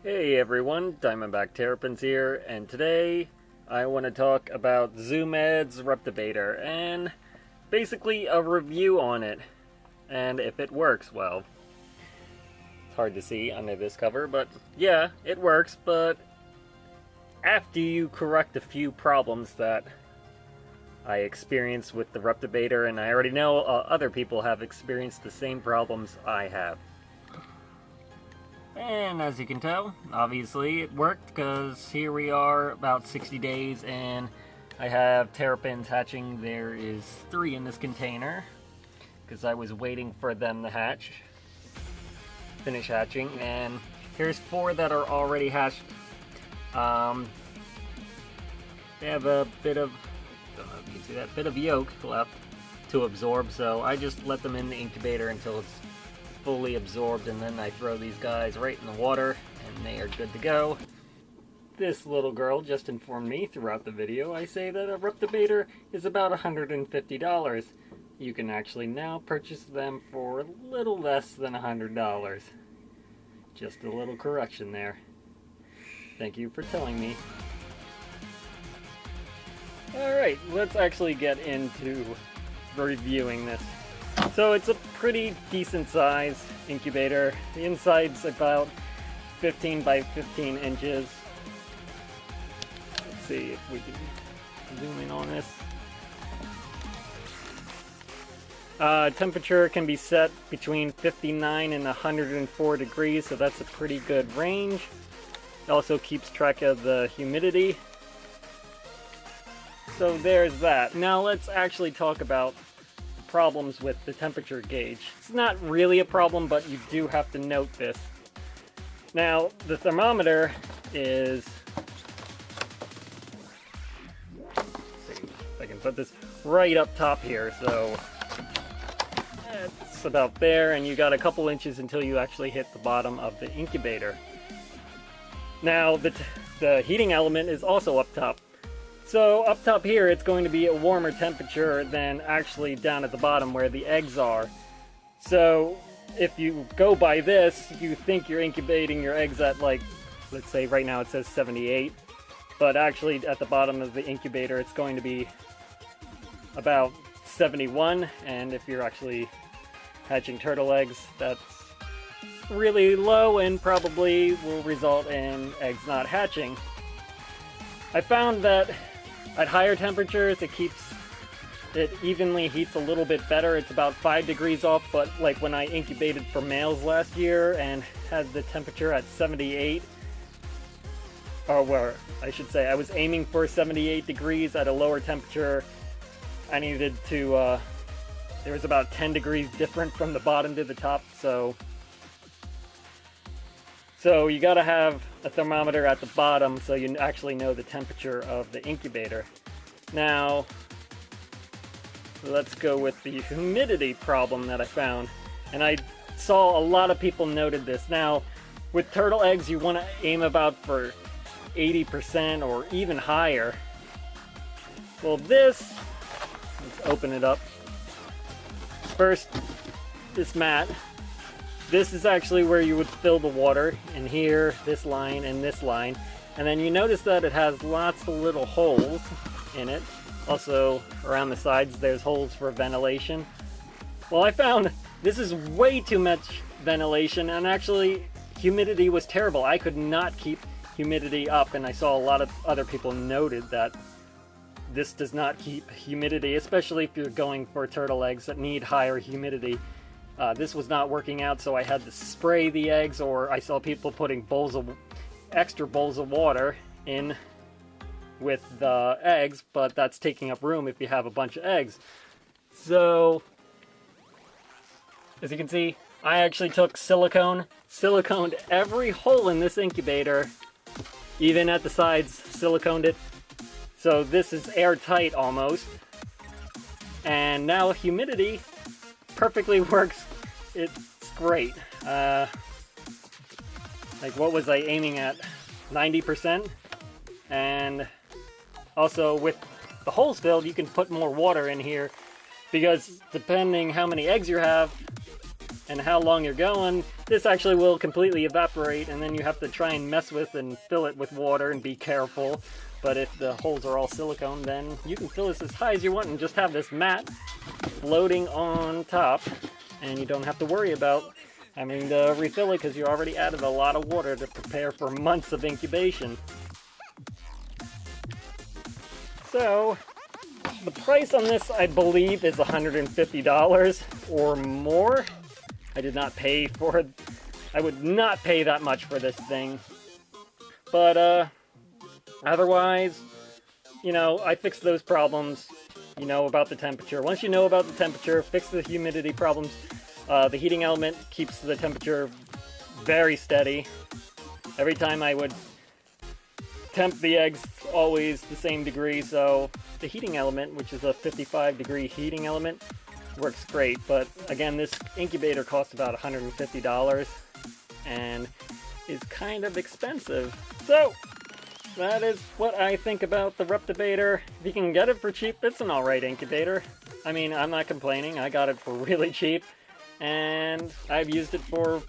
Hey everyone, Diamondback Terrapins here, and today I want to talk about Med's Reptibator and basically a review on it, and if it works well. It's hard to see under this cover, but yeah, it works, but after you correct a few problems that I experienced with the Reptibator, and I already know other people have experienced the same problems I have. And as you can tell, obviously it worked, because here we are about 60 days and I have terrapins hatching. There is 3 in this container because I was waiting for them to finish hatching, and here's 4 that are already hatched. They have a bit of, don't know if you can see that, bit of yolk left to absorb, so I just let them in the incubator until it's fully absorbed, and then I throw these guys right in the water and they are good to go. This little girl just informed me throughout the video, I say that a Reptibator is about $150. You can actually now purchase them for a little less than $100. Just a little correction there. Thank you for telling me. Alright, let's actually get into reviewing this. So it's a pretty decent size incubator. The inside's about 15 by 15 inches. Let's see if we can zoom in on this. Temperature can be set between 59 and 104 degrees, so that's a pretty good range. It also keeps track of the humidity. So there's that. Now let's actually talk about problems with the temperature gauge. It's not really a problem, but you do have to note this. Now, the thermometer is, let's see if I can put this right up top here, so it's about there, and you got a couple inches until you actually hit the bottom of the incubator. Now, the heating element is also up top. So up top here, it's going to be a warmer temperature than actually down at the bottom where the eggs are. So if you go by this, you think you're incubating your eggs at, like, let's say right now it says 78, but actually at the bottom of the incubator it's going to be about 71, and if you're actually hatching turtle eggs, that's really low and probably will result in eggs not hatching. I found that at higher temperatures, it evenly heats a little bit better. It's about 5 degrees off, but like when I incubated for males last year and had the temperature at 78, or where I should say I was aiming for 78 degrees at a lower temperature, I needed to, there was about 10 degrees different from the bottom to the top, so you gotta have a thermometer at the bottom so you actually know the temperature of the incubator. Now, let's go with the humidity problem that I found. And I saw a lot of people noted this. Now, with turtle eggs, you want to aim about for 80% or even higher. Well, let's open it up. First, this mat. This is actually where you would fill the water, in here, this line, and this line. And then you notice that it has lots of little holes in it. Also, around the sides, there's holes for ventilation. Well, I found this is way too much ventilation, and actually, humidity was terrible. I could not keep humidity up, and I saw a lot of other people noted that this does not keep humidity, especially if you're going for turtle eggs that need higher humidity. This was not working out, so I had to spray the eggs, or I saw people putting extra bowls of water in with the eggs, but that's taking up room if you have a bunch of eggs. So, as you can see, I actually took siliconed every hole in this incubator, even at the sides, siliconed it. So this is airtight almost. And now humidity perfectly works. It's great. Like, what was I aiming at? 90%? And also with the holes filled, you can put more water in here, because depending how many eggs you have, and how long you're going, this actually will completely evaporate, and then you have to try and mess with and fill it with water and be careful. But if the holes are all silicone, then you can fill this as high as you want and just have this mat floating on top, and you don't have to worry about having to refill it because you already added a lot of water to prepare for months of incubation. So, the price on this, I believe, is $150 or more. I did not pay for it. I would not pay that much for this thing. But, otherwise, you know, I fixed those problems. You know about the temperature. Once you know about the temperature, fix the humidity problems. The heating element keeps the temperature very steady. Every time I would temp the eggs always the same degree, so the heating element, which is a 55-degree heating element, works great. But again, this incubator costs about $150 and is kind of expensive. So that is what I think about the Reptibator. If you can get it for cheap, it's an alright incubator. I mean, I'm not complaining. I got it for really cheap, and I've used it for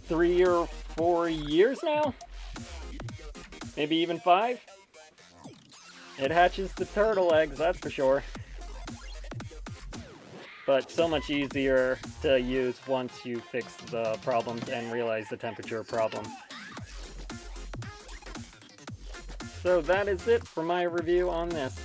3 or 4 years now. Maybe even 5. It hatches the turtle eggs, that's for sure. But so much easier to use once you fix the problems and realize the temperature problem. So that is it for my review on this.